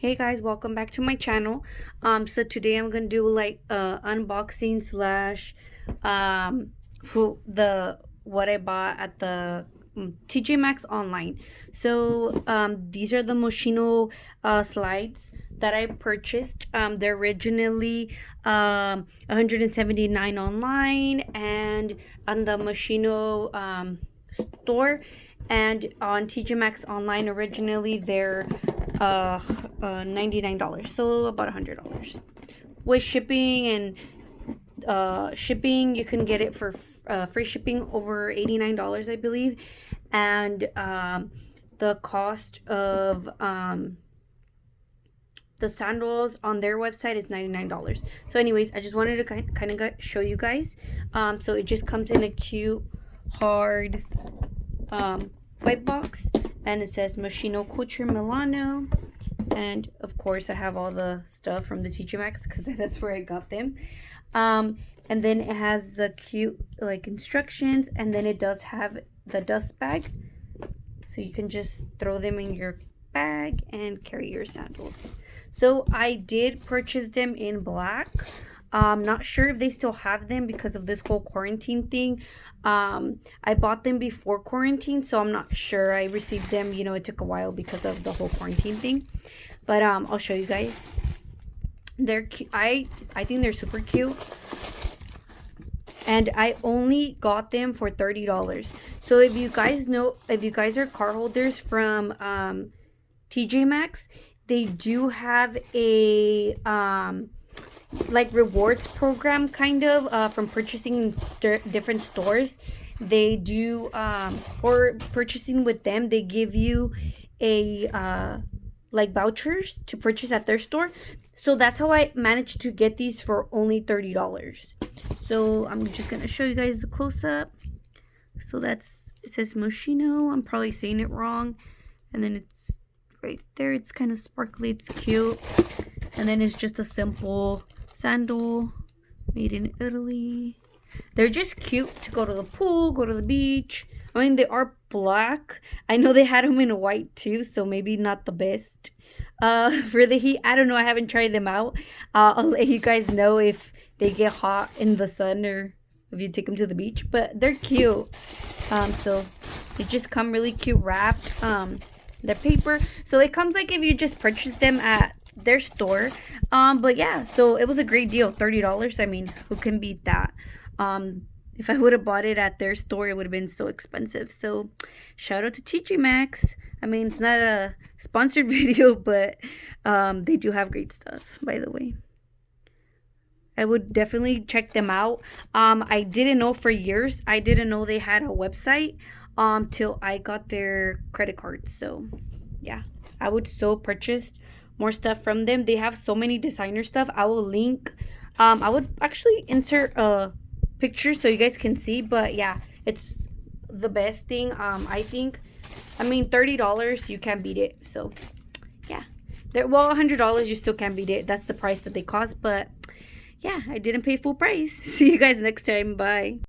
Hey guys, welcome back to my channel. So today I'm gonna do like unboxing slash what I bought at the T.J.maxx online. So these are the Moschino slides that I purchased. They're originally 179 online and on the Moschino store, and on T.J.maxx online originally they're $99, so about $100 with shipping. And shipping, you can get it for free shipping over $89, I believe. And the cost of the sandals on their website is $99. So anyways, I just wanted to kind of show you guys. So it just comes in a cute hard white box, and it says Moschino Culture Milano. And of course I have all the stuff from the T.J.maxx because that's where I got them. And then it has the cute like instructions, and then it does have the dust bags, so you can just throw them in your bag and carry your sandals. So I did purchase them in black. Not sure if they still have them because of this whole quarantine thing. I bought them before quarantine, so I'm not sure. I received them, it took a while because of the whole quarantine thing. But I'll show you guys. They're cute. I think they're super cute. And I only got them for $30. So if you guys are card holders from T.J.maxx, they do have a like rewards program kind of from purchasing in different stores. They do or purchasing with them, they give you a like vouchers to purchase at their store. So that's how I managed to get these for only $30. So I'm just gonna show you guys the close-up. So it says Moschino. I'm probably saying it wrong. And then it's right there. It's kind of sparkly. It's cute. And then it's just a simple sandal made in Italy. They're just cute to go to the pool, go to the beach. I mean, they are black. I know they had them in white too, so maybe not the best for the heat. I don't know. I haven't tried them out. I'll let you guys know if they get hot in the sun or if you take them to the beach. But they're cute. So they just come really cute wrapped. They're paper. So it comes like if you just purchase them at their store. But yeah, so it was a great deal. $30. I mean, who can beat that? If I would have bought it at their store, it would have been so expensive. So shout out to T.J.maxx. I mean, it's not a sponsored video, but they do have great stuff, by the way. I would definitely check them out. I didn't know for years. I didn't know they had a website till I got their credit card. So yeah, I would still purchase more stuff from them. They have so many designer stuff. I will link. I would actually insert a picture so you guys can see. But yeah, it's the best thing. I think. I mean, $30, you can't beat it. So yeah, well, $100 you still can't beat it. That's the price that they cost. But yeah, I didn't pay full price. See you guys next time. Bye.